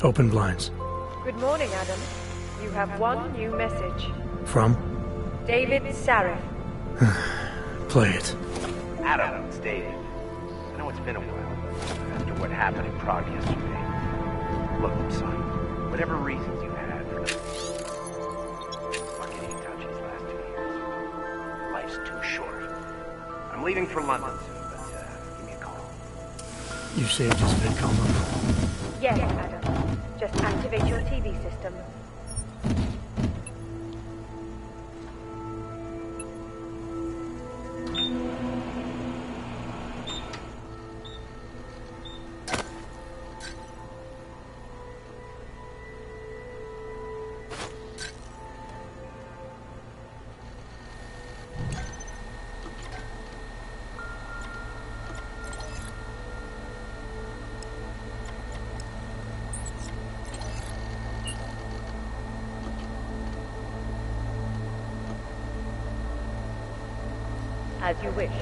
Open blinds. Good morning, Adam. You have one new message. From? David Sarif. Play it. Adam, it's David. I know it's been a while after what happened in Prague yesterday. Look, son, whatever reasons you had for getting in touch these last 2 years, life's too short. I'm leaving for London soon, but give me a call. You saved his VidCom number. Yes, Adam. Just activate your TV system. As you wish.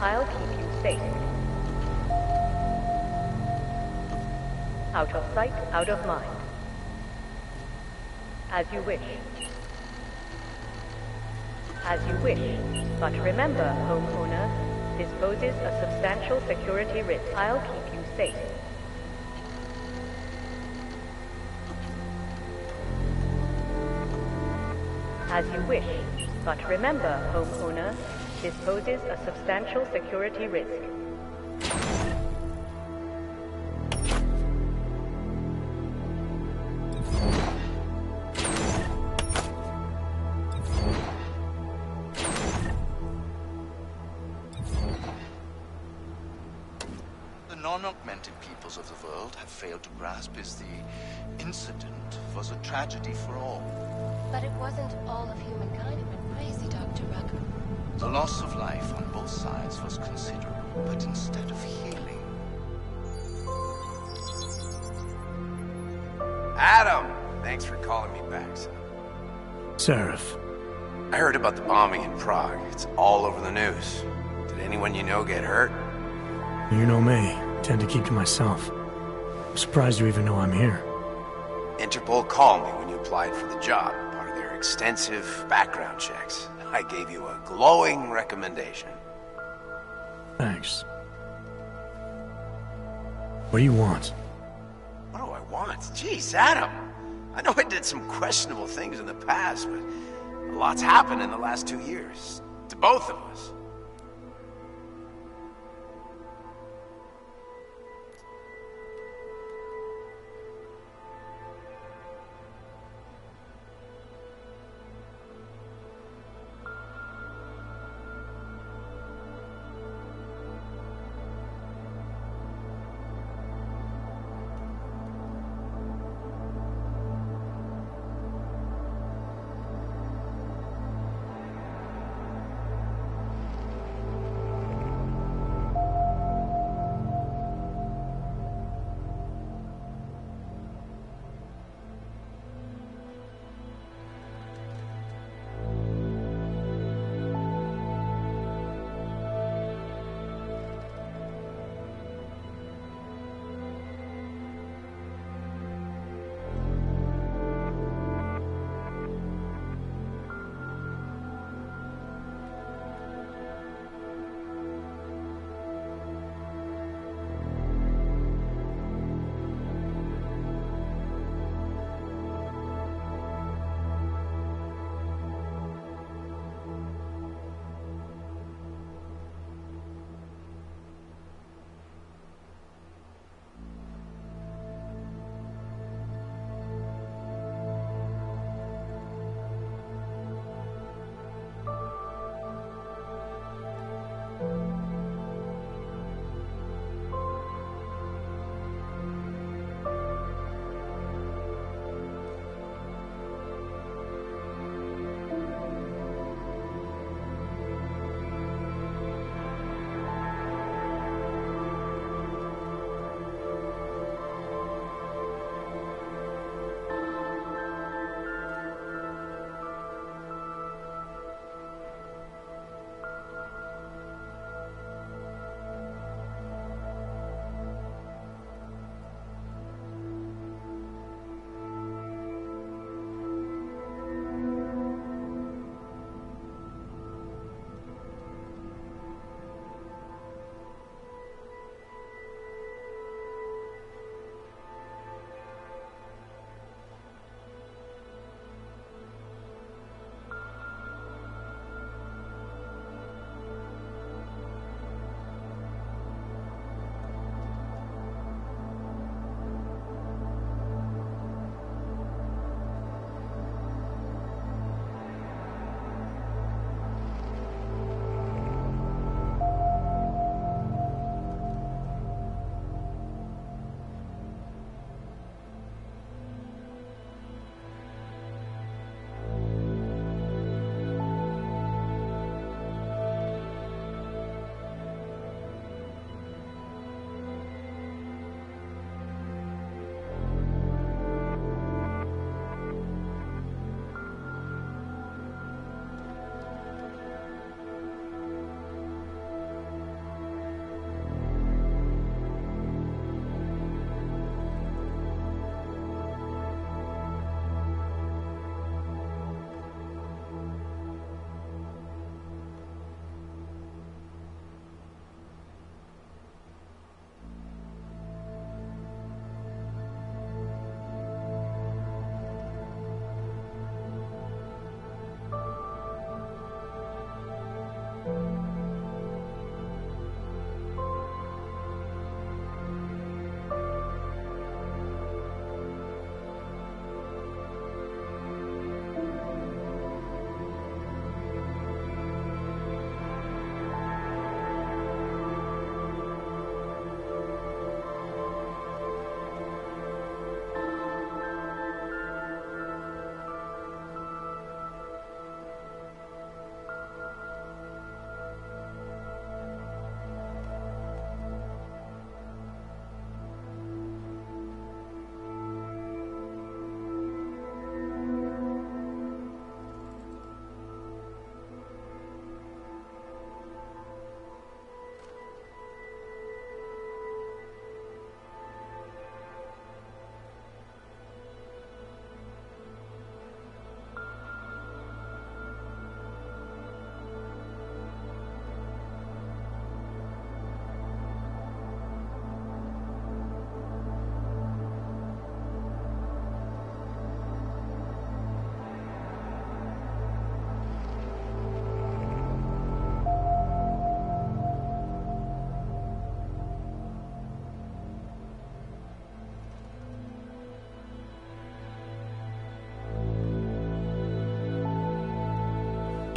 I'll keep you safe. Out of sight, out of mind. As you wish. As you wish. But remember, homeowner, this poses a substantial security risk. I'll keep you safe. As you wish. But remember, homeowner, this poses a substantial security risk. The non-augmented peoples of the world have failed to grasp is the incident was a tragedy for all. But it wasn't all of humankind who went crazy, Dr. Rucker. The loss of life on both sides was considerable, but instead of healing... Adam! Thanks for calling me back, son. Sarif. I heard about the bombing in Prague. It's all over the news. Did anyone you know get hurt? You know me. Tend to keep to myself. I'm surprised you even know I'm here. Interpol called me when you applied for the job, part of their extensive background checks. I gave you a glowing recommendation. Thanks. What do you want? What do I want? Jeez, Adam! I know I did some questionable things in the past, but a lot's happened in the last 2 years. To both of us.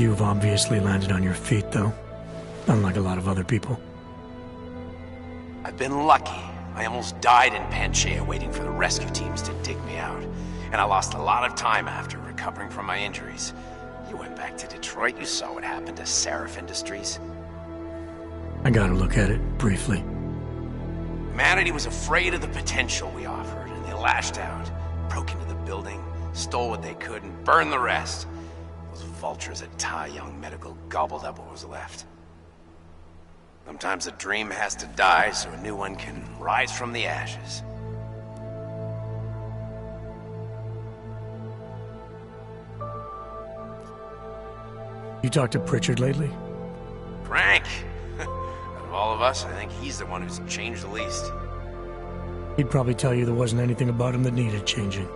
You've obviously landed on your feet, though. Unlike a lot of other people. I've been lucky. I almost died in Panchaea waiting for the rescue teams to dig me out. And I lost a lot of time after recovering from my injuries. You went back to Detroit, you saw what happened to Seraph Industries. I got a look at it, briefly. Humanity was afraid of the potential we offered, and they lashed out. Broke into the building, stole what they could, and burned the rest. Those vultures at Tai Yong Medical gobbled up what was left. Sometimes a dream has to die so a new one can rise from the ashes. You talked to Pritchard lately? Frank! Out of all of us, I think he's the one who's changed the least. He'd probably tell you there wasn't anything about him that needed changing.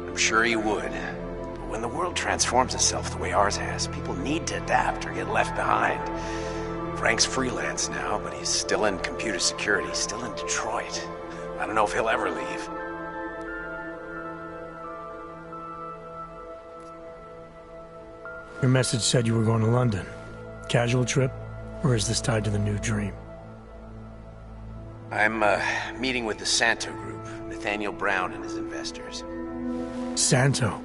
I'm sure he would. But when the world transforms itself the way ours has, people need to adapt or get left behind. Frank's freelance now, but he's still in computer security, still in Detroit. I don't know if he'll ever leave. Your message said you were going to London. Casual trip? Or is this tied to the new dream? I'm, meeting with the Santo Group, Nathaniel Brown and his investors. Santo?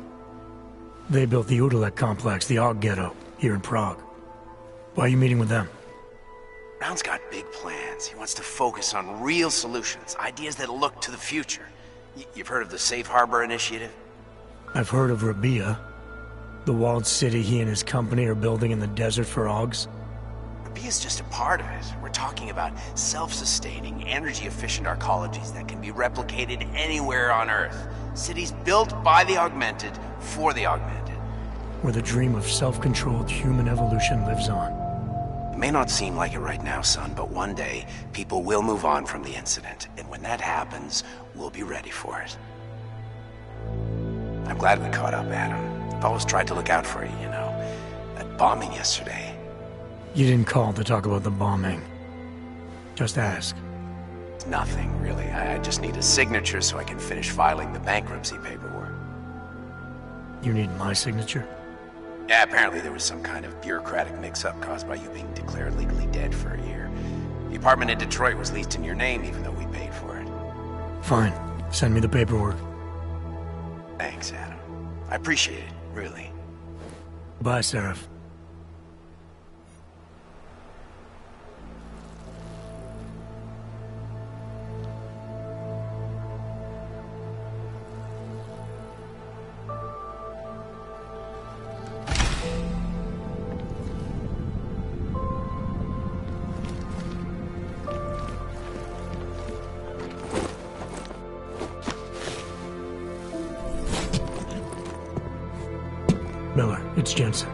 They built the Udalek complex, the Og Ghetto, here in Prague. Why are you meeting with them? Brown's got big plans. He wants to focus on real solutions, ideas that look to the future. You've heard of the Safe Harbor Initiative? I've heard of Rabia. The walled city he and his company are building in the desert for Augs. Rabia's just a part of it. We're talking about self-sustaining, energy-efficient arcologies that can be replicated anywhere on Earth. Cities built by the augmented, for the augmented. Where the dream of self-controlled human evolution lives on. It may not seem like it right now, son, but one day, people will move on from the incident. And when that happens, we'll be ready for it. I'm glad we caught up, Adam. I've always tried to look out for you, you know. That bombing yesterday. You didn't call to talk about the bombing. Just ask. It's nothing, really. I just need a signature so I can finish filing the bankruptcy paperwork. You need my signature? Yeah, apparently there was some kind of bureaucratic mix-up caused by you being declared legally dead for a year. The apartment in Detroit was leased in your name even though we paid for it. Fine. Send me the paperwork. Thanks, Adam. I appreciate it, really. Bye, Seraph. Miller, it's Jensen.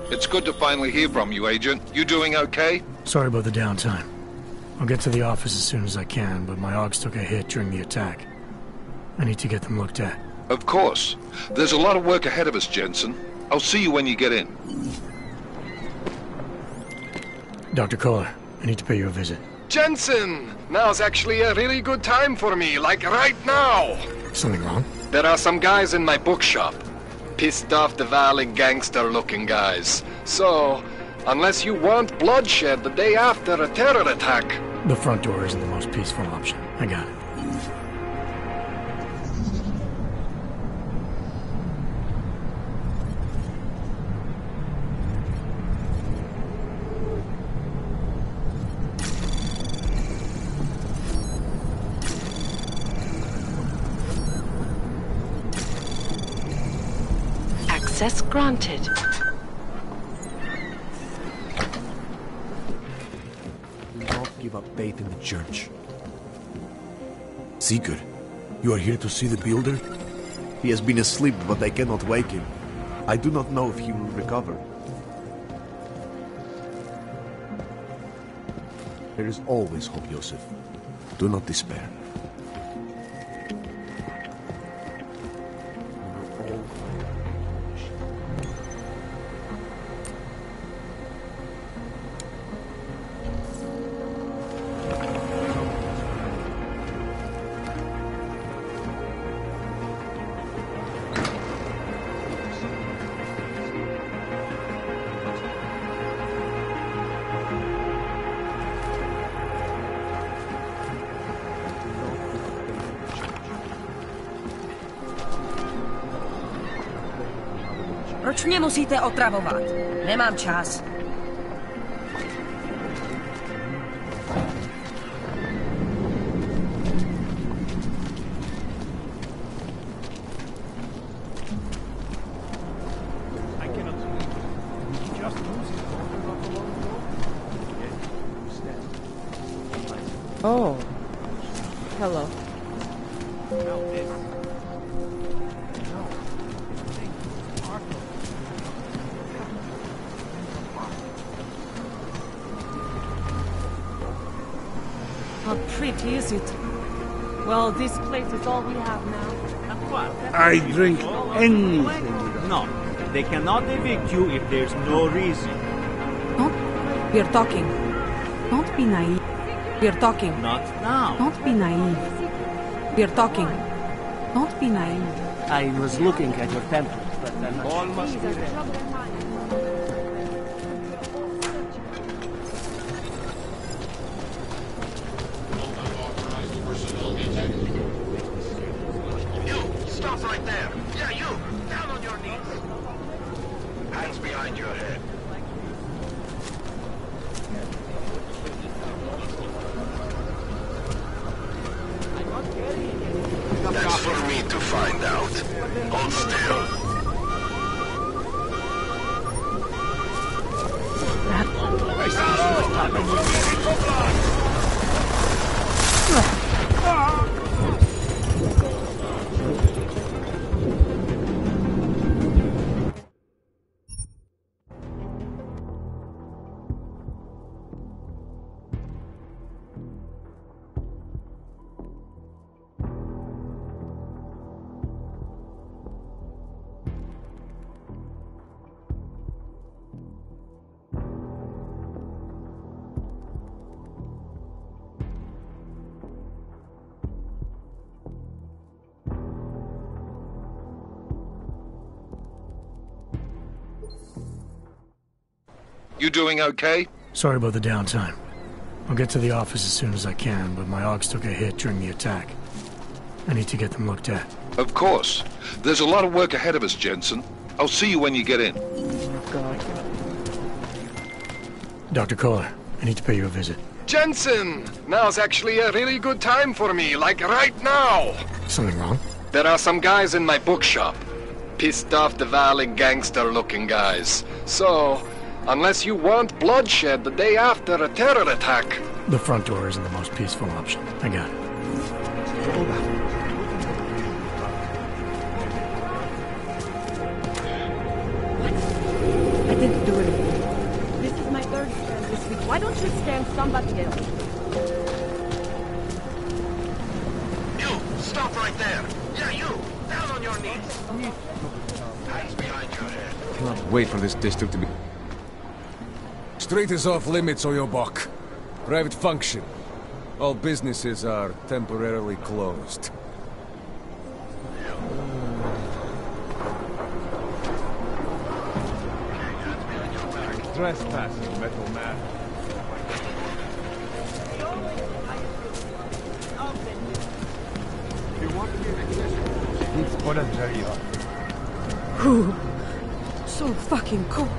It's good to finally hear from you, Agent. You doing okay? Sorry about the downtime. I'll get to the office as soon as I can, but my Augs took a hit during the attack. I need to get them looked at. Of course. There's a lot of work ahead of us, Jensen. I'll see you when you get in. Dr. Kohler, I need to pay you a visit. Jensen! Now's actually a really good time for me, like right now! Something wrong? There are some guys in my bookshop. Pissed off the Valley gangster-looking guys. So, unless you want bloodshed the day after a terror attack... The front door isn't the most peaceful option. I got it. Access granted. Do not give up faith in the church. Seeker, you are here to see the builder? He has been asleep, but I cannot wake him. I do not know if he will recover. There is always hope, Joseph. Do not despair. Proč mě musíte otravovat? Nemám čas. Oh. Hello. How pretty is it? Well, this place is all we have now. I drink anything. No, they cannot evict you if there's no reason. Don't. We're talking. Don't be naive. We're talking. Not now. Don't be naive. We're talking. Don't be naive. I was looking at your temple, but I'm all must be ready. Stop right there! Yeah, you! Down on your knees! Hands behind your head. That's for me to find out. Hold still. You doing okay? Sorry about the downtime. I'll get to the office as soon as I can, but my Augs took a hit during the attack. I need to get them looked at. Of course. There's a lot of work ahead of us, Jensen. I'll see you when you get in. God. Dr. Kohler, I need to pay you a visit. Jensen! Now's actually a really good time for me, like right now! Something wrong? There are some guys in my bookshop. Pissed off the Valley gangster-looking guys. So, unless you want bloodshed the day after a terror attack... The front door isn't the most peaceful option. I got it. I didn't do anything. This is my third stand this week. Why don't you stand somebody else? You! Stop right there! Yeah, you! Down on your knees! Hands behind your head. Cannot wait for this district to be... Street is off limits, Oyobok. Private function. All businesses are temporarily closed. Trespassing, metal man. You want to be an accessory? It's voluntary. Whew. So fucking cold.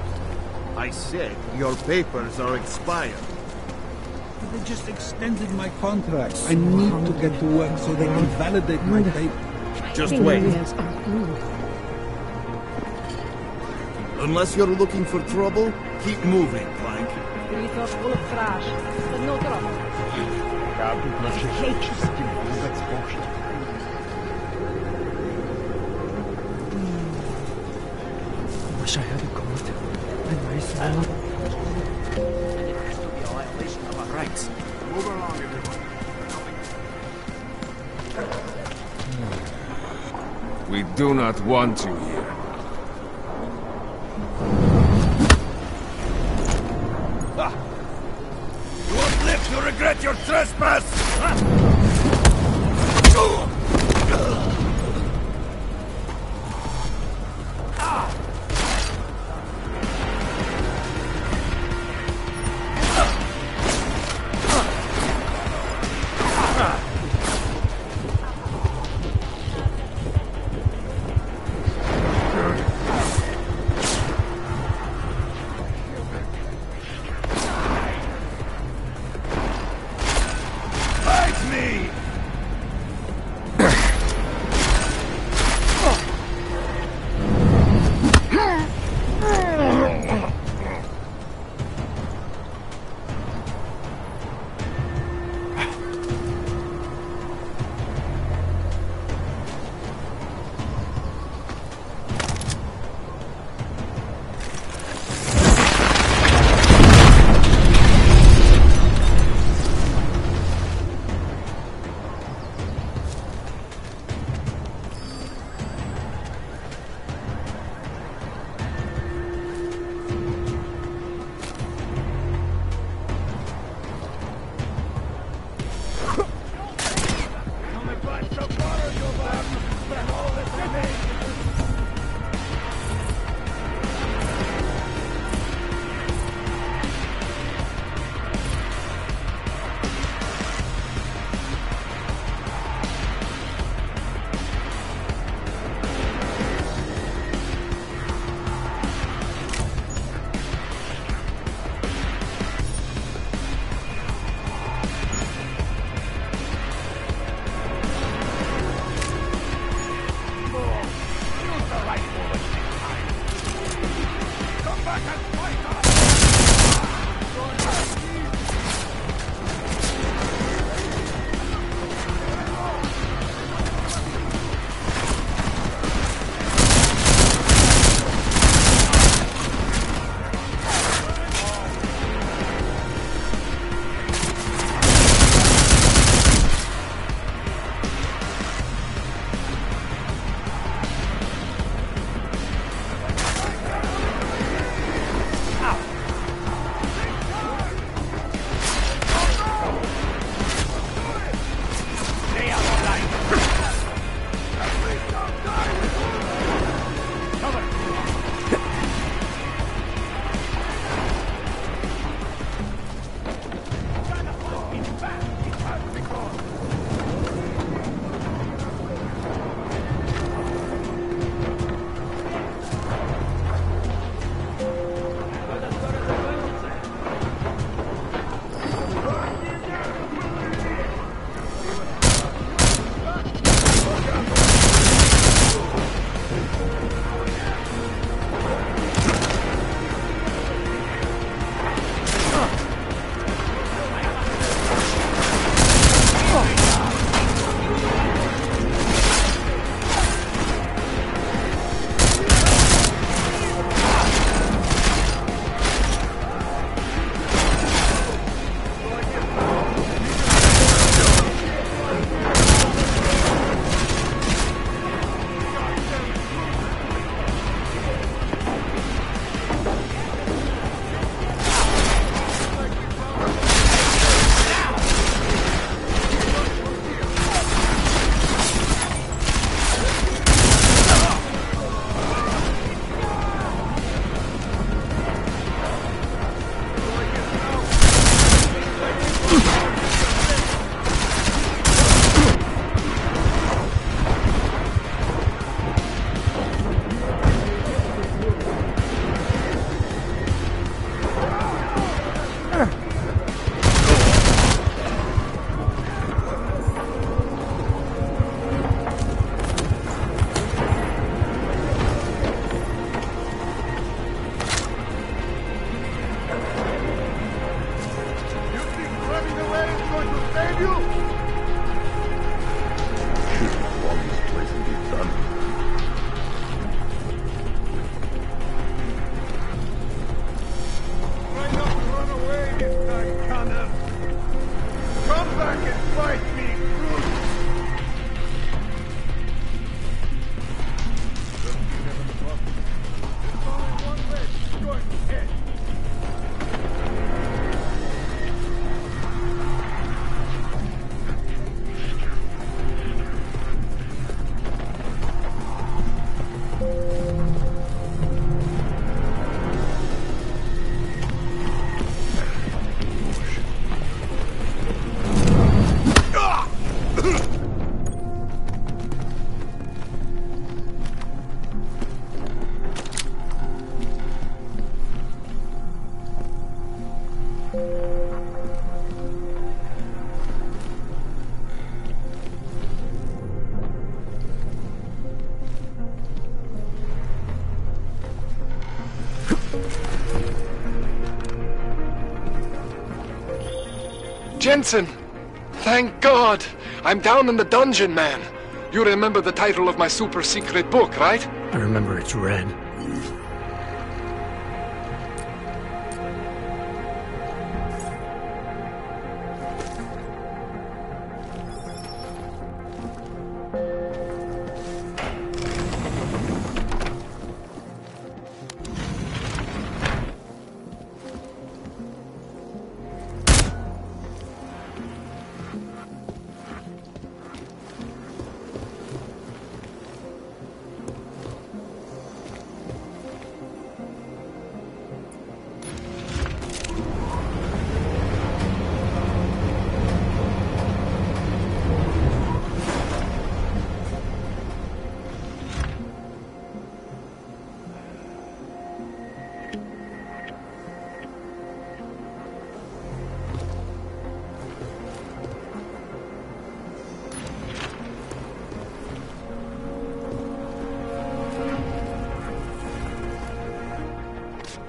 I said your papers are expired. But they just extended my contract. I need to get to work so they can validate my paper. Just wait. Unless you're looking for trouble, keep moving, Plank. Streets are full of trash, but no trouble. I hate you. I wish I had a coat. A nice one. It has to be a violation of our rights. Move along, everyone. We do not want you here. You won't live to regret your trespass! Jensen! Thank God! I'm down in the dungeon, man. You remember the title of my super secret book, right? I remember it's red.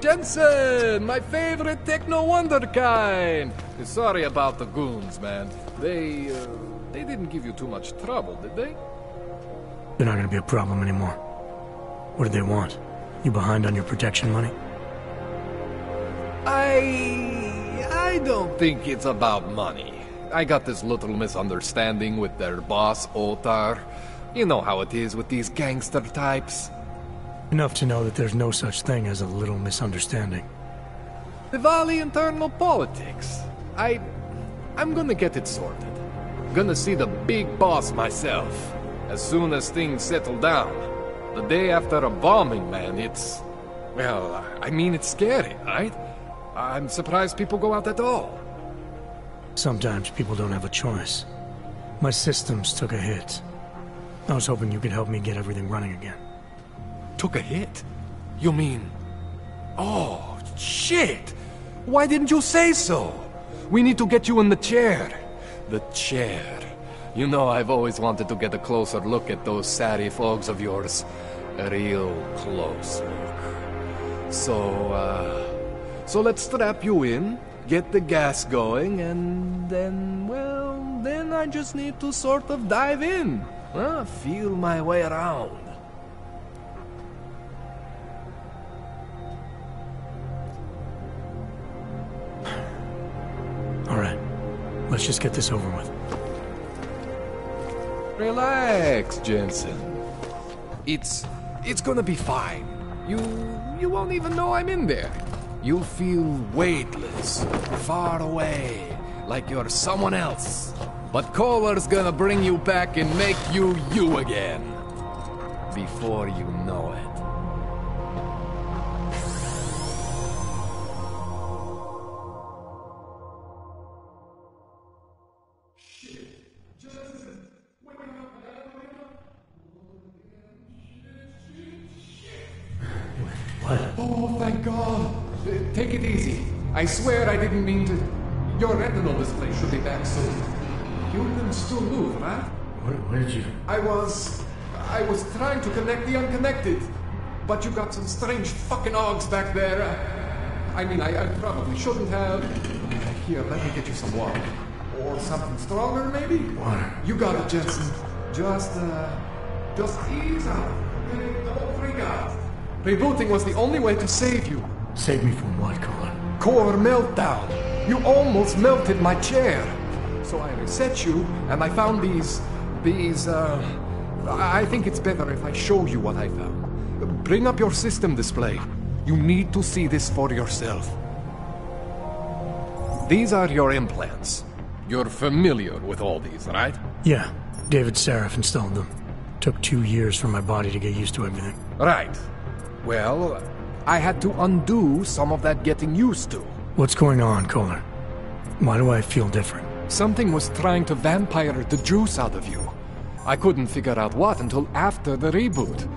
Jensen, my favorite techno wonderkind. Sorry about the goons, man. They didn't give you too much trouble, did they? They're not gonna be a problem anymore. What do they want? You behind on your protection money? I don't think it's about money. I got this little misunderstanding with their boss, Otar. You know how it is with these gangster types. Enough to know that there's no such thing as a little misunderstanding. Diwali internal politics. I'm gonna get it sorted. Gonna see the big boss myself. As soon as things settle down. The day after a bombing, man, it's... Well, I mean, it's scary, right? I'm surprised people go out at all. Sometimes people don't have a choice. My systems took a hit. I was hoping you could help me get everything running again. Took a hit? You mean... Oh, shit! Why didn't you say so? We need to get you in the chair. The chair. You know, I've always wanted to get a closer look at those Sari fogs of yours. A real close look. So let's strap you in, get the gas going, and then, well, then I just need to sort of dive in. Feel my way around. All right, let's just get this over with. Relax, Jensen. It's gonna be fine. You won't even know I'm in there. You'll feel weightless, far away, like you're someone else. But Kohler's gonna bring you back and make you you again. Before you know it. Oh, thank God. Take it easy. I swear I didn't mean to... Your retinal display should be back soon. You can still move, right? Where did you... I was trying to connect the unconnected. But you got some strange fucking ogs back there. I mean, I probably shouldn't have... Here, let me get you some water. Or something stronger, maybe? Water. You got it, Jensen. Just ease up. Okay? Don't freak out. Rebooting was the only way to save you. Save me from what, Kohler? Core meltdown. You almost melted my chair. So I reset you, and I found these... I think it's better if I show you what I found. Bring up your system display. You need to see this for yourself. These are your implants. You're familiar with all these, right? Yeah. David Sarif installed them. Took 2 years for my body to get used to everything. Right. Well, I had to undo some of that getting used to. What's going on, Kohler? Why do I feel different? Something was trying to vampire the juice out of you. I couldn't figure out what until after the reboot.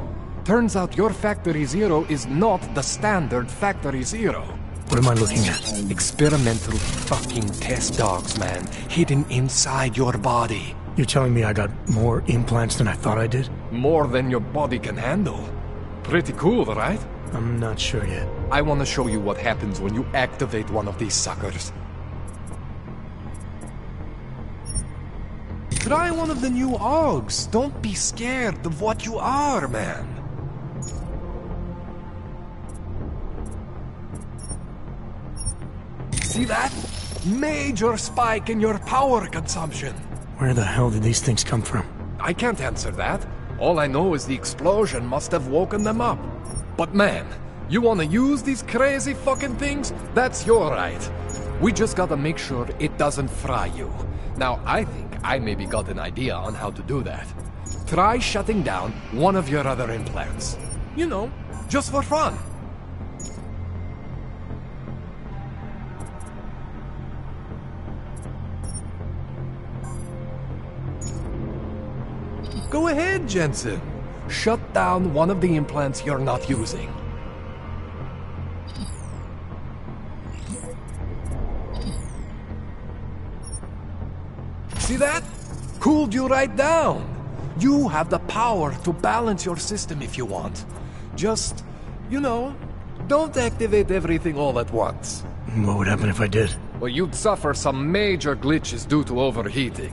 Turns out your Factory Zero is not the standard Factory Zero. What am I looking at? Experimental fucking test dogs, man. Hidden inside your body. You're telling me I got more implants than I thought I did? More than your body can handle. Pretty cool, right? I'm not sure yet. I want to show you what happens when you activate one of these suckers. Try one of the new AUGs. Don't be scared of what you are, man. See that? Major spike in your power consumption. Where the hell did these things come from? I can't answer that. All I know is the explosion must have woken them up. But man, you want to use these crazy fucking things? That's your right. We just gotta make sure it doesn't fry you. Now, I think I maybe got an idea on how to do that. Try shutting down one of your other implants. You know, just for fun. Go ahead, Jensen. Shut down one of the implants you're not using. See that? Cooled you right down. You have the power to balance your system if you want. Just, you know, don't activate everything all at once. What would happen if I did? Well, you'd suffer some major glitches due to overheating.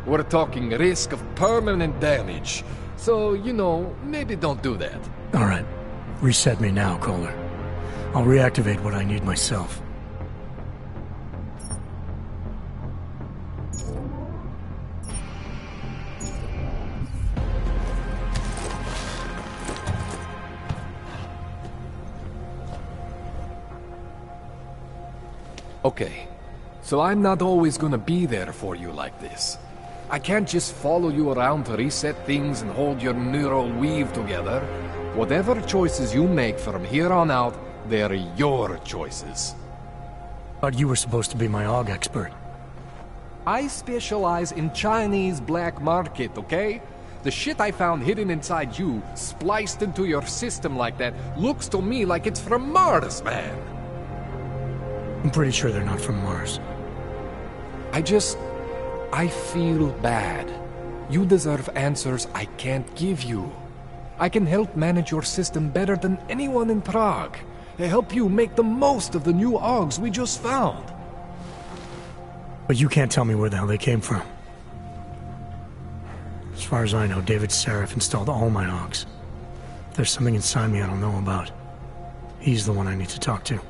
We're talking risk of permanent damage. So, you know, maybe don't do that. All right. Reset me now, Kohler. I'll reactivate what I need myself. Okay, so I'm not always gonna be there for you like this. I can't just follow you around to reset things and hold your neural weave together. Whatever choices you make from here on out, they're your choices. Thought you were supposed to be my AUG expert. I specialize in Chinese black market, okay? The shit I found hidden inside you, spliced into your system like that, looks to me like it's from Mars, man. I'm pretty sure they're not from Mars. I feel bad. You deserve answers I can't give you. I can help manage your system better than anyone in Prague. I help you make the most of the new AUGs we just found. But you can't tell me where the hell they came from. As far as I know, David Sarif installed all my AUGs. If there's something inside me I don't know about, he's the one I need to talk to.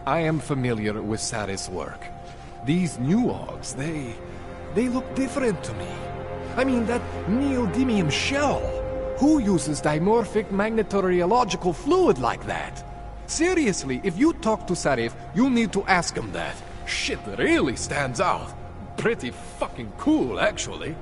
I am familiar with Sarif's work. These new AUGs, they look different to me. I mean, that neodymium shell. Who uses dimorphic magnetorheological fluid like that? Seriously, if you talk to Sarif, you need to ask him that. Shit really stands out. Pretty fucking cool, actually.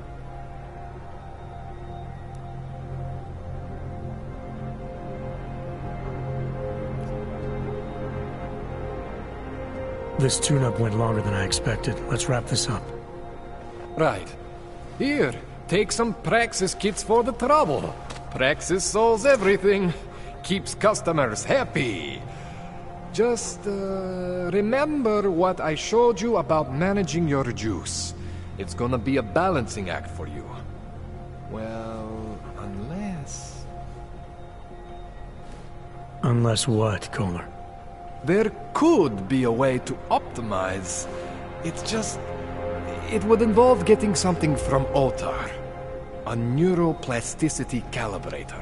This tune-up went longer than I expected. Let's wrap this up. Right. Here, take some Praxis kits for the trouble. Praxis solves everything. Keeps customers happy. Just, remember what I showed you about managing your juice. It's gonna be a balancing act for you. Well, unless... Unless what, Kohler? There could be a way to optimize. It would involve getting something from Otar. A neuroplasticity calibrator.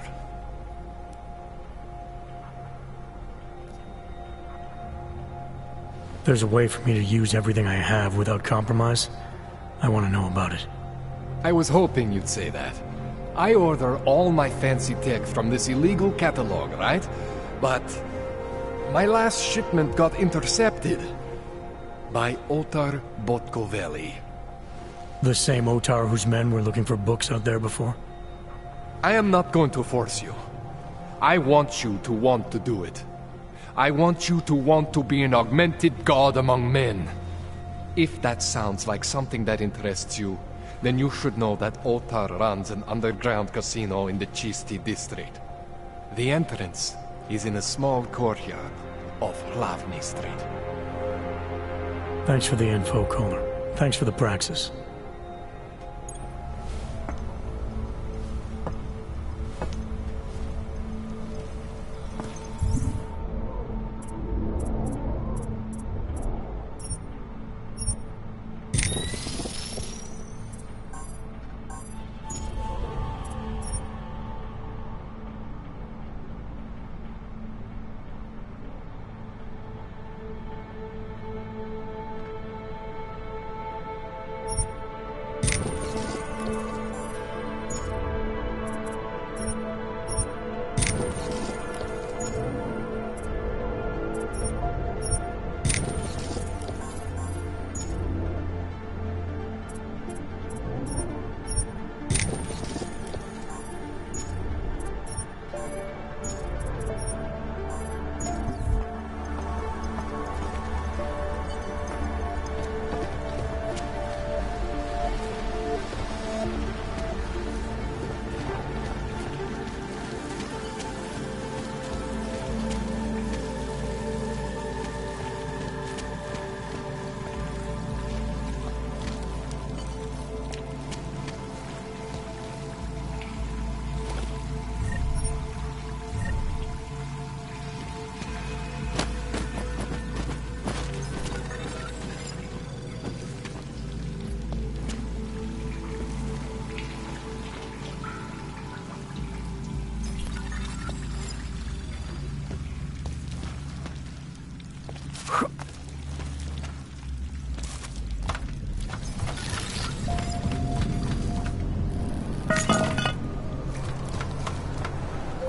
There's a way for me to use everything I have without compromise. I want to know about it. I was hoping you'd say that. I order all my fancy tech from this illegal catalog, right? But my last shipment got intercepted by Otar Botkoveli. The same Otar whose men were looking for books out there before? I am not going to force you. I want you to want to do it. I want you to want to be an augmented god among men. If that sounds like something that interests you, then you should know that Otar runs an underground casino in the Chisti district. The entrance is in a small courtyard off Hlavny Street. Thanks for the info, Kohler. Thanks for the praxis.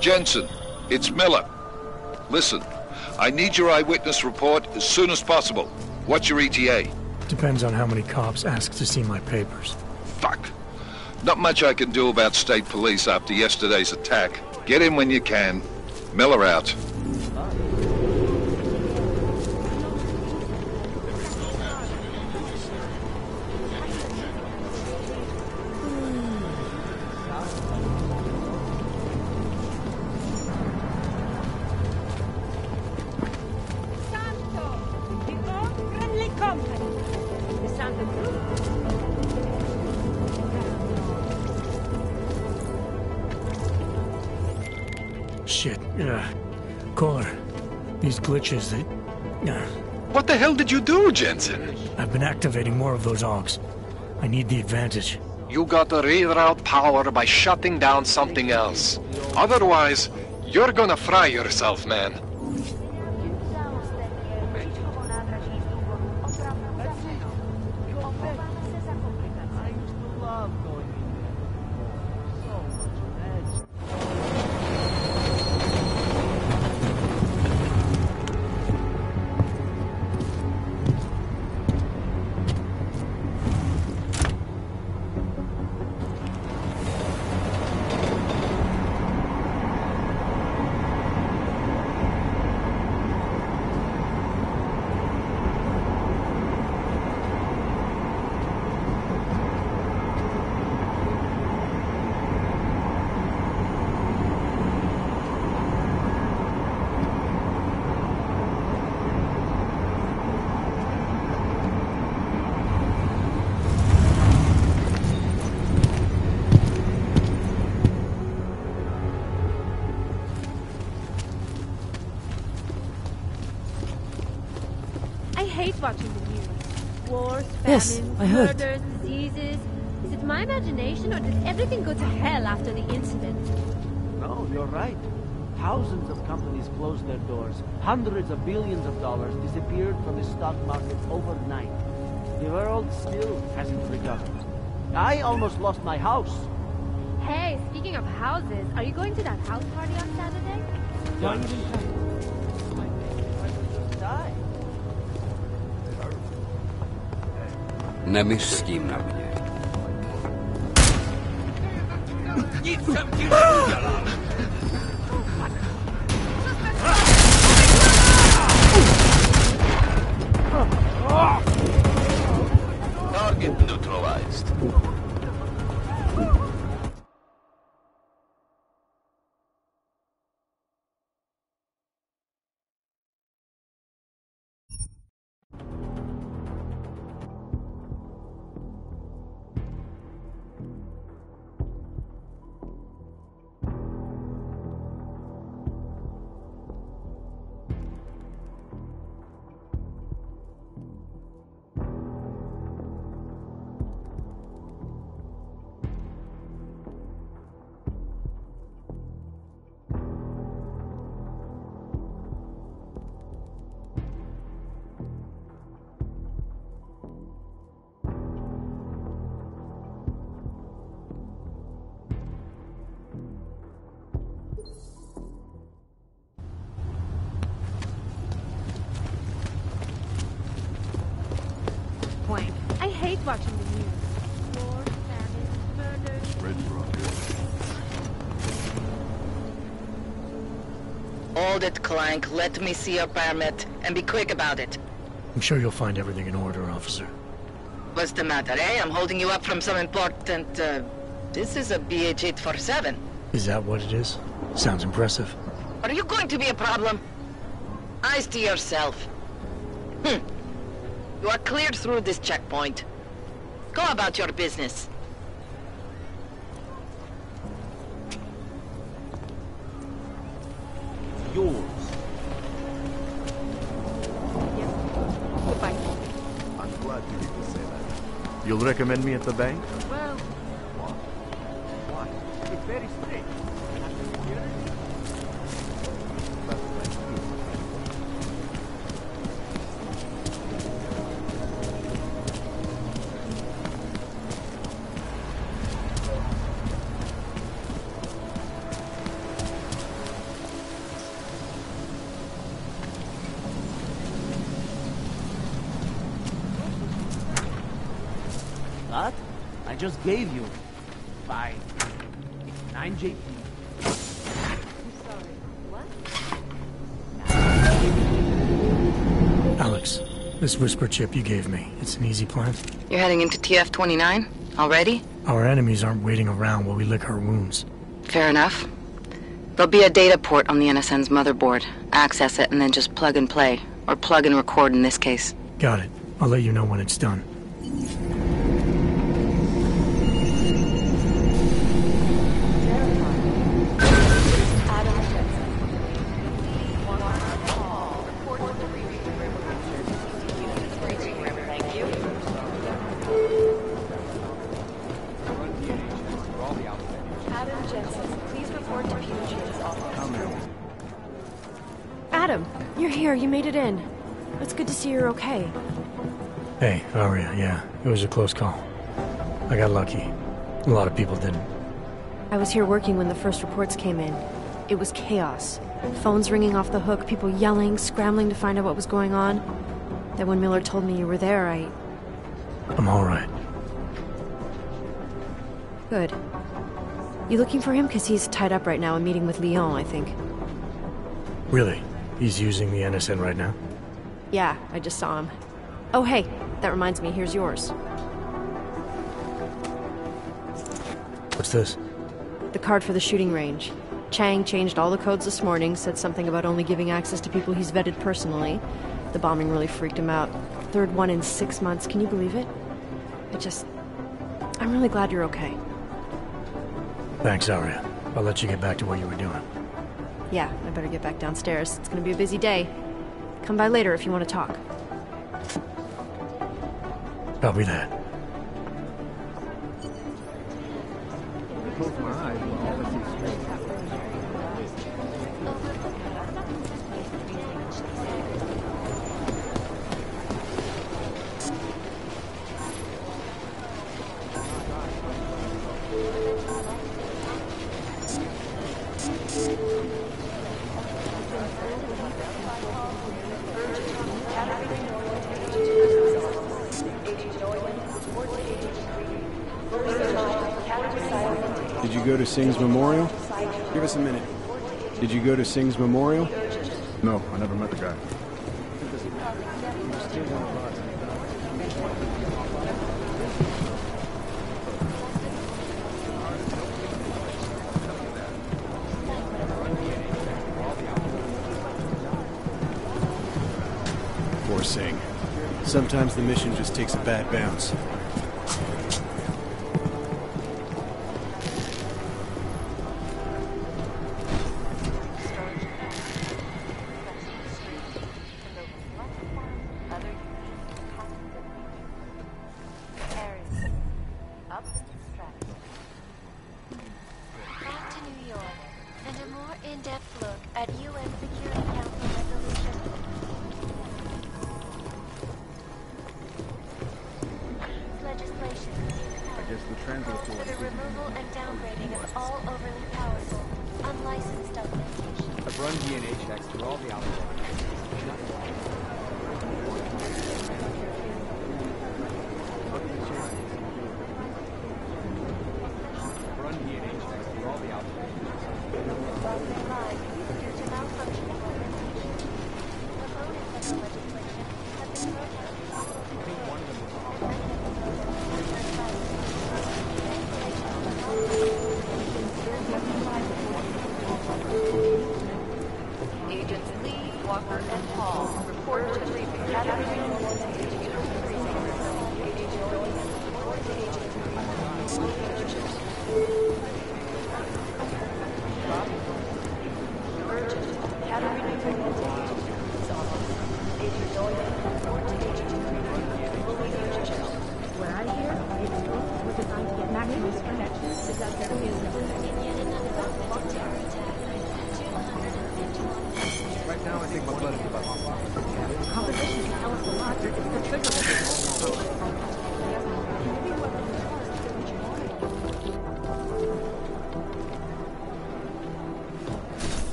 Jensen, it's Miller. Listen, I need your eyewitness report as soon as possible. What's your ETA? Depends on how many cops ask to see my papers. Fuck. Not much I can do about state police after yesterday's attack. Get in when you can. Miller out. Shit. Kohler, these glitches, they... What the hell did you do, Jensen? I've been activating more of those AUGs. I need the advantage. You got to reroute power by shutting down something else. Otherwise, you're gonna fry yourself, man. Wars, Yes, famines, I heard. murders, diseases. Is it my imagination, or did everything go to hell after the incident? No, you're right. Thousands of companies closed their doors. Hundreds of billions of dollars disappeared from the stock market overnight. The world still hasn't recovered. I almost lost my house. Hey, speaking of houses, are you going to that house party on Saturday? Don't even tell me. I will just die. Nemiş s tím na mě. Nic jsem ti neudělal! Target neutralized. Wank. I hate watching the news. Wars, famines, murders. Hold it, Clank. Let me see your permit, and be quick about it. I'm sure you'll find everything in order, officer. What's the matter, eh? I'm holding you up from some important, This is a BH-847. Is that what it is? Sounds impressive. Are you going to be a problem? Eyes to yourself. You are cleared through this checkpoint. Go about your business. Yours. Goodbye. I'm glad you didn't say that. You'll recommend me at the bank? Well, why? It's very strict. That? I just gave you. Fine. It's 9 JP. Alex, this whisper chip you gave me, it's an easy plan? You're heading into TF-29? Already? Our enemies aren't waiting around while we lick our wounds. Fair enough. There'll be a data port on the NSN's motherboard. Access it and then just plug and play. Or plug and record in this case. Got it. I'll let you know when it's done. Adam, you're here. You made it in. It's good to see you're okay. Hey, Aria, yeah, it was a close call. I got lucky. A lot of people didn't. I was here working when the first reports came in. It was chaos. Phones ringing off the hook, people yelling, scrambling to find out what was going on. Then when Miller told me you were there, I'm alright. Good. You looking for him? Because he's tied up right now and meeting with Leon, I think. Really? He's using the NSN right now? Yeah, I just saw him. Oh, hey, that reminds me, here's yours. What's this? The card for the shooting range. Chang changed all the codes this morning, said something about only giving access to people he's vetted personally. The bombing really freaked him out. Third one in 6 months, can you believe it? I'm really glad you're okay. Thanks, Aria. I'll let you get back to what you were doing. Yeah, I better get back downstairs. It's gonna be a busy day. Come by later if you want to talk. Copy that. Close my eyes, but all I see is streets. Did you go to Singh's memorial? Give us a minute. Did you go to Singh's memorial? No, I never met the guy. Poor Singh. Sometimes the mission just takes a bad bounce. Back to New York, and a more in-depth look at UN Security Council resolution. Legislation. I guess the transit For authority. the removal and downgrading of all overly powerful, unlicensed augmentation. I've run DNA checks through all the outlets. Run DNA checks through all the outlets. Lost their lives due to malfunctioning augmentation. Proponents of the legislation have been protesting all over the world. Agents Lee, Walker, and Paul report to briefing Where I hear, the explosives were designed to get maximum protection. Is that their Right now, I think my blood is about composition can tell us a lot. It's the trigger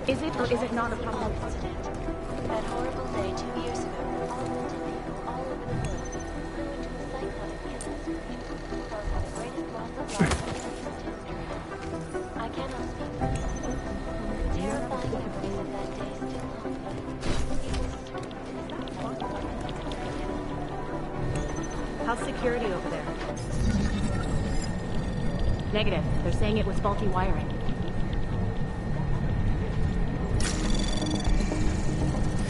Is it or is it not a problem? That horrible day 2 years ago, augmented people all over the world flew into a cyclone EMS screen, causing the greatest loss of life in recent history. I cannot speak for you. The terrifying memories of that day still haunt me. How's security over there? Negative. They're saying it was faulty wiring.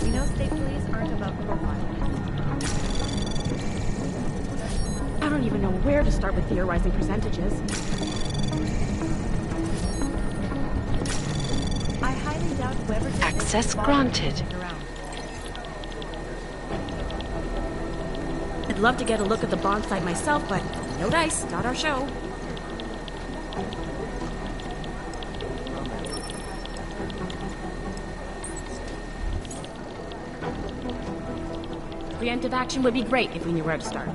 You know, state police aren't about profiling. I don't even know where to start with theorizing percentages. I highly doubt whoever did Access granted. I'd love to get a look at the Bond site myself, but no dice, not our show. Preemptive action would be great if we knew where to start.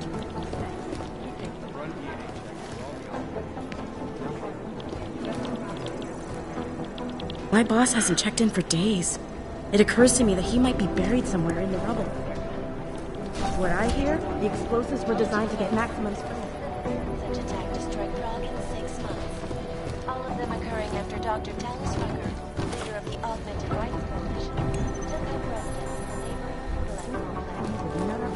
My boss hasn't checked in for days. It occurs to me that he might be buried somewhere in the rubble. What I hear, the explosives were designed to get maximum spread. Such attack destroyed Prague in 6 months. All of them occurring after Dr. Talis Rucker, leader of the Augmented Rights Coalition, took up residence in the neighboring Gulag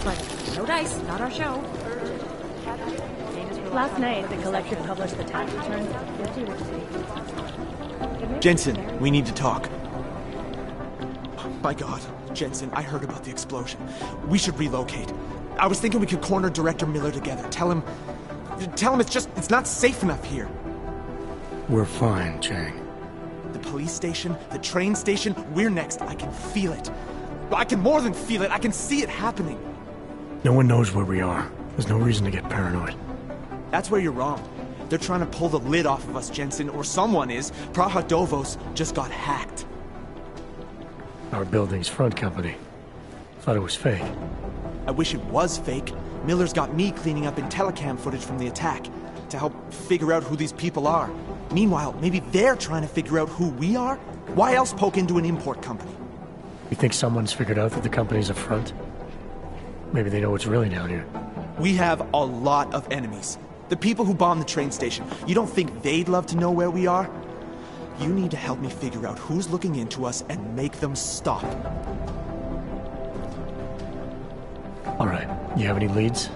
But no dice, not our show. Last night, the collective published the tax returns. Jensen, we need to talk. By God, Jensen, I heard about the explosion. We should relocate. I was thinking we could corner Director Miller together. Tell him Tell him it's not safe enough here. We're fine, Chang. The police station, the train station, we're next. I can feel it. I can more than feel it. I can see it happening. No one knows where we are. There's no reason to get paranoid. That's where you're wrong. They're trying to pull the lid off of us, Jensen, or someone is. Praha Dovos just got hacked. Our building's front company. Thought it was fake. I wish it was fake. Miller's got me cleaning up IntelliCam footage from the attack to help figure out who these people are. Meanwhile, maybe they're trying to figure out who we are? Why else poke into an import company? You think someone's figured out that the company's a front? Maybe they know what's really down here. We have a lot of enemies. The people who bombed the train station. You don't think they'd love to know where we are? You need to help me figure out who's looking into us and make them stop. All right. You have any leads?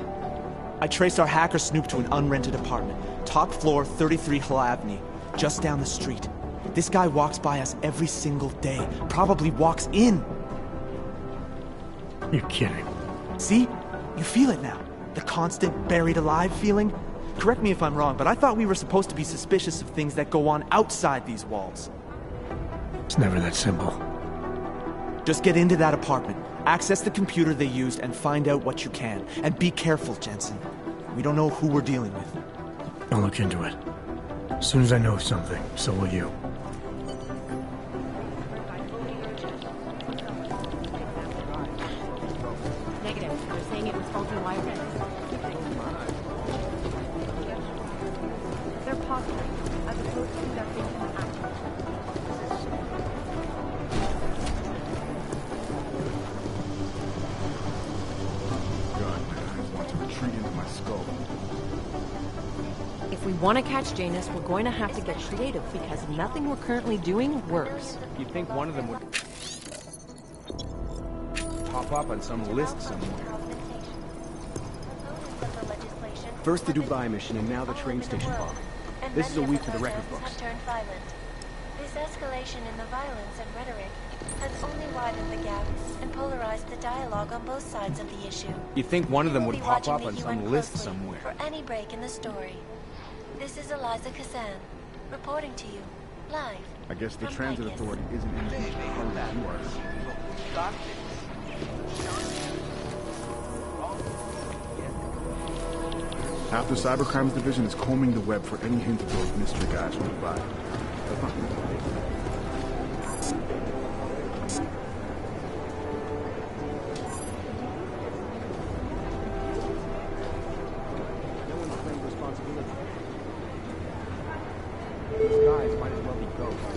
I traced our hacker snoop to an unrented apartment. Top floor, 33 Hlavny, just down the street. This guy walks by us every single day. Probably walks in. You're kidding. See? You feel it now. The constant buried alive feeling. Correct me if I'm wrong, but I thought we were supposed to be suspicious of things that go on outside these walls. It's never that simple. Just get into that apartment, access the computer they used, and find out what you can. And be careful, Jensen. We don't know who we're dealing with. I'll look into it. As soon as I know something, so will you. Negative. They're saying it was faulty wiring. They're posturing, as opposed to conducting an action. If we want to catch Janus, we're going to have to get creative, because nothing we're currently doing works. You'd think one of them would pop up on some list somewhere. First the Dubai mission, and now the train station bomb. This is a week for the record books. This escalation in the violence and rhetoric has only widened the gap and polarized the dialogue on both sides of the issue. You'd think one of them would We'll be pop watching up on the some UN list closely somewhere. for any break in the story. This is Eliza Kassan, reporting to you, live. I guess the from Transit Vegas. Authority isn't in as much power as you are. Half the Cybercrimes Division is combing the web for any hint of those mystery guys from Dubai. That's not good. No one's claimed responsibility. These guys might as well be ghosts.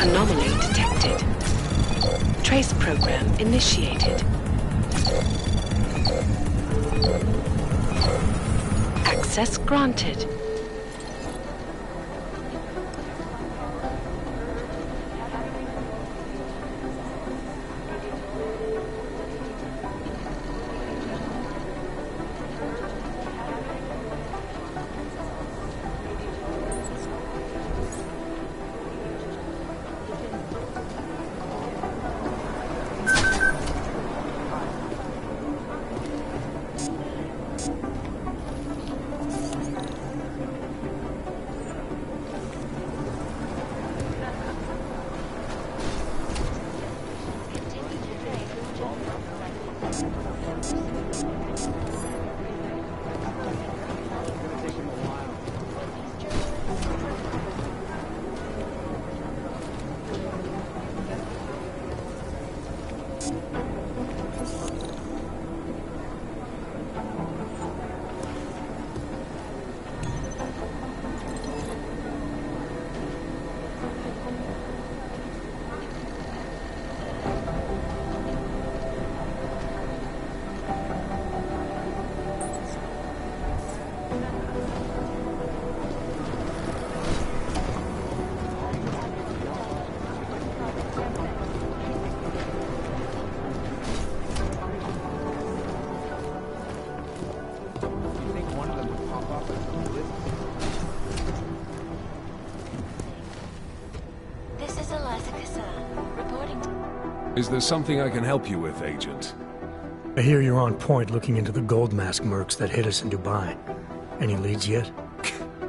Anomaly detected. Trace program initiated. Access granted. Is there something I can help you with, Agent? I hear you're on point looking into the gold mask mercs that hit us in Dubai. Any leads yet?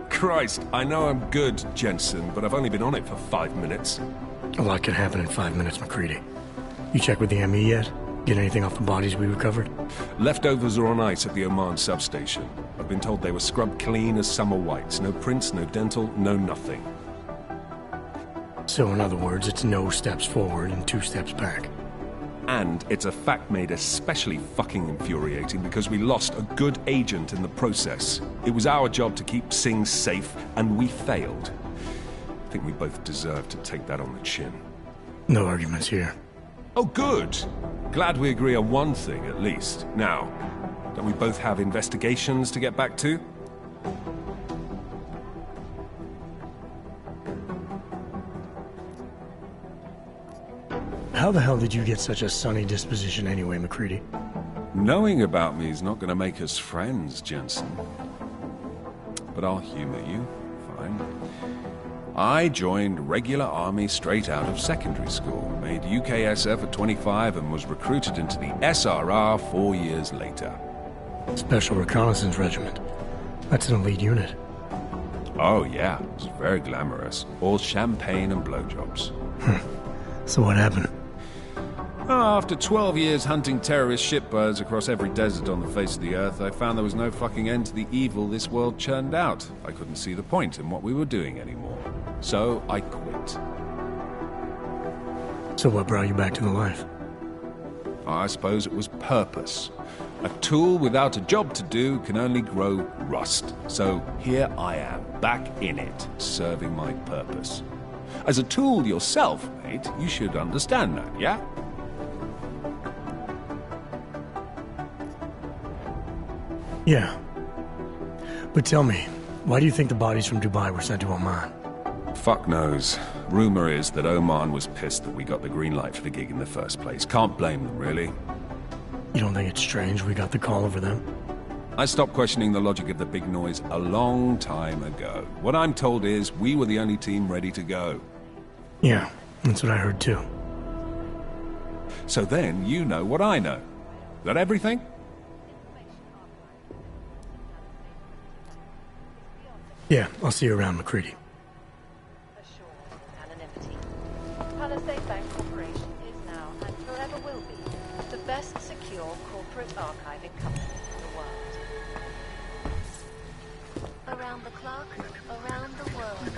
Christ, I know I'm good, Jensen, but I've only been on it for 5 minutes. A lot can happen in 5 minutes, McCready. You check with the ME yet? Get anything off the bodies we recovered? Leftovers are on ice at the Oman substation. I've been told they were scrubbed clean as summer whites. No prints, no dental, no nothing. So in other words, it's no steps forward and 2 steps back. And it's a fact made especially fucking infuriating because we lost a good agent in the process. It was our job to keep Singh safe, and we failed. I think we both deserve to take that on the chin. No arguments here. Oh, good. Glad we agree on one thing, at least. Now, don't we both have investigations to get back to? How the hell did you get such a sunny disposition anyway, McCready? Knowing about me is not going to make us friends, Jensen. But I'll humor you. Fine. I joined regular army straight out of secondary school, made UKSF at 25 and was recruited into the SRR 4 years later. Special Reconnaissance Regiment. That's an elite unit. Oh yeah, it's very glamorous. All champagne and blowjobs. So what happened? After 12 years hunting terrorist shitbirds across every desert on the face of the earth, I found there was no fucking end to the evil this world churned out. I couldn't see the point in what we were doing anymore. So I quit. So what brought you back to the life? I suppose it was purpose. A tool without a job to do can only grow rust. So here I am, back in it, serving my purpose. As a tool yourself, mate, you should understand that, yeah? Yeah. But tell me, why do you think the bodies from Dubai were sent to Oman? Fuck knows. Rumor is that Oman was pissed that we got the green light for the gig in the first place. Can't blame them, really. You don't think it's strange we got the call over them? I stopped questioning the logic of the big noise a long time ago. What I'm told is we were the only team ready to go. Yeah, that's what I heard too. So then you know what I know. That everything? Yeah, I'll see you around, McCready. Palisade Bank Corporation is now and forever will be the best secure corporate archiving company in the world. Around the clock, around the world.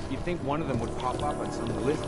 You'd think one of them would pop up on some list.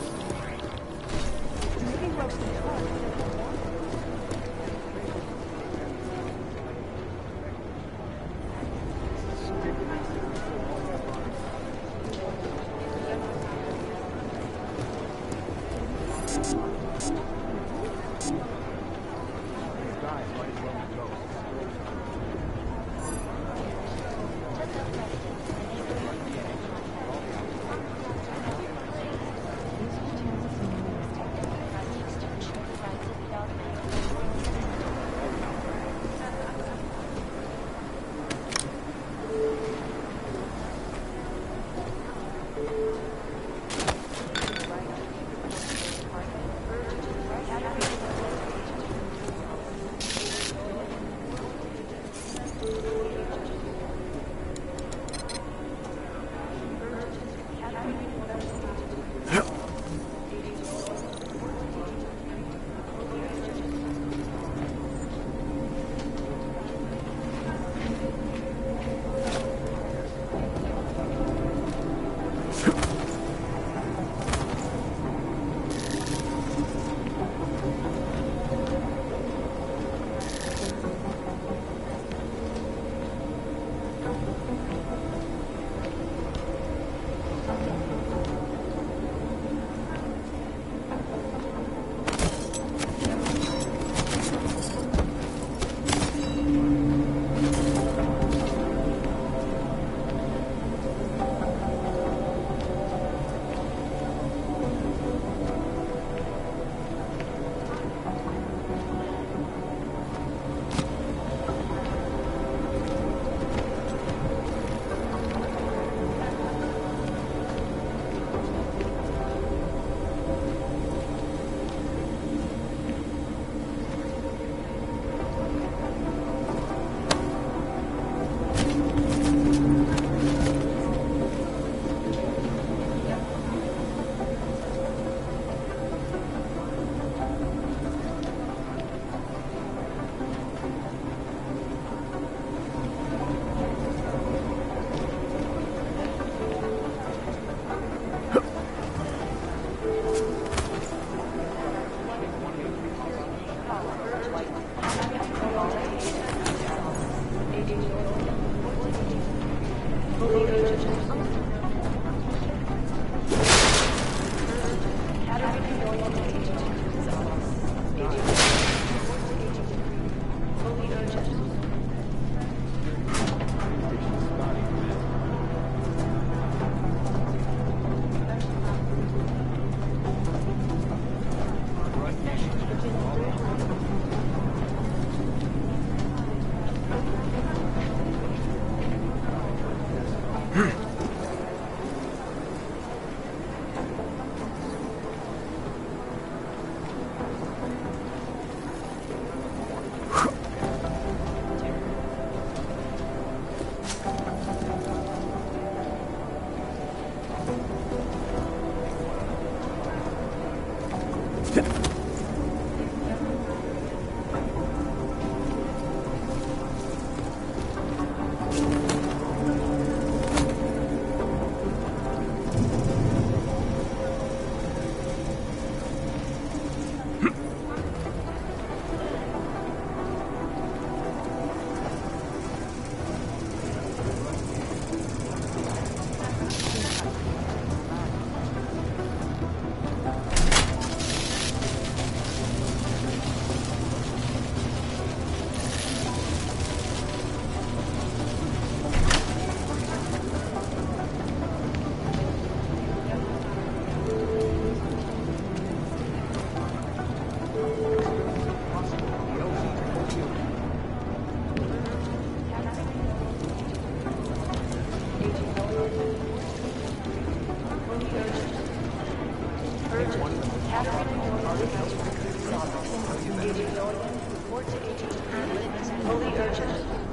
Report to Agent Hamlet is fully urgent.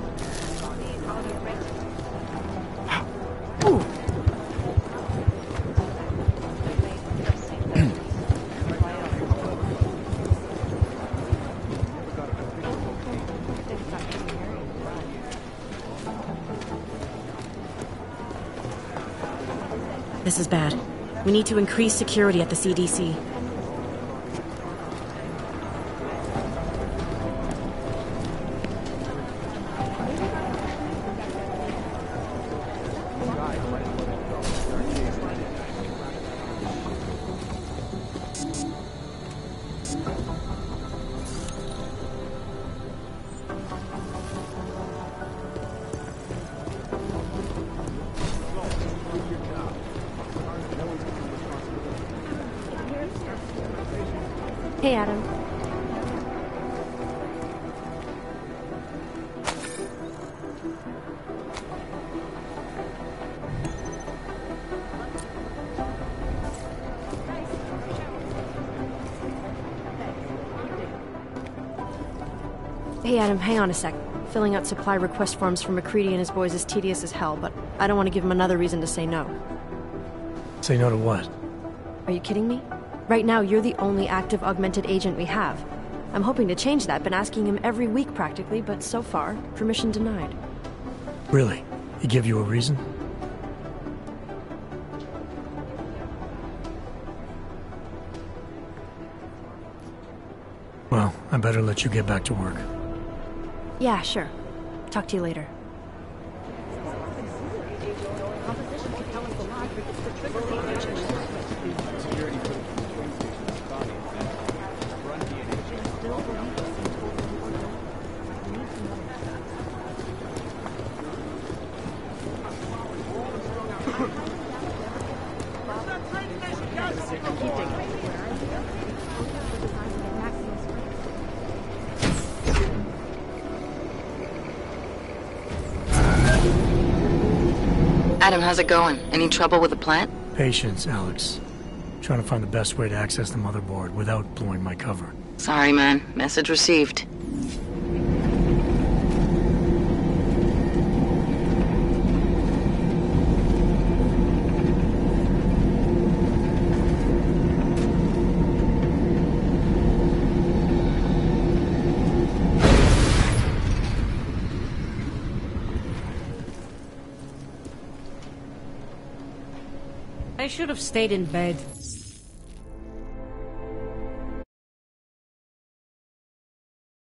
This is bad. We need to increase security at the CDC. Hey, Adam. Hey, Adam, hang on a sec. Filling out supply request forms for MacCready and his boys is tedious as hell, but I don't want to give him another reason to say no. Say no to what? Are you kidding me? Right now, you're the only active augmented agent we have. I'm hoping to change that, been asking him every week practically, but so far, permission denied. Really? He give you a reason? Well, I better let you get back to work. Yeah, sure. Talk to you later. Adam, how's it going? Any trouble with the plant? Patience, Alex. Trying to find the best way to access the motherboard without blowing my cover. Sorry, man. Message received. I should have stayed in bed.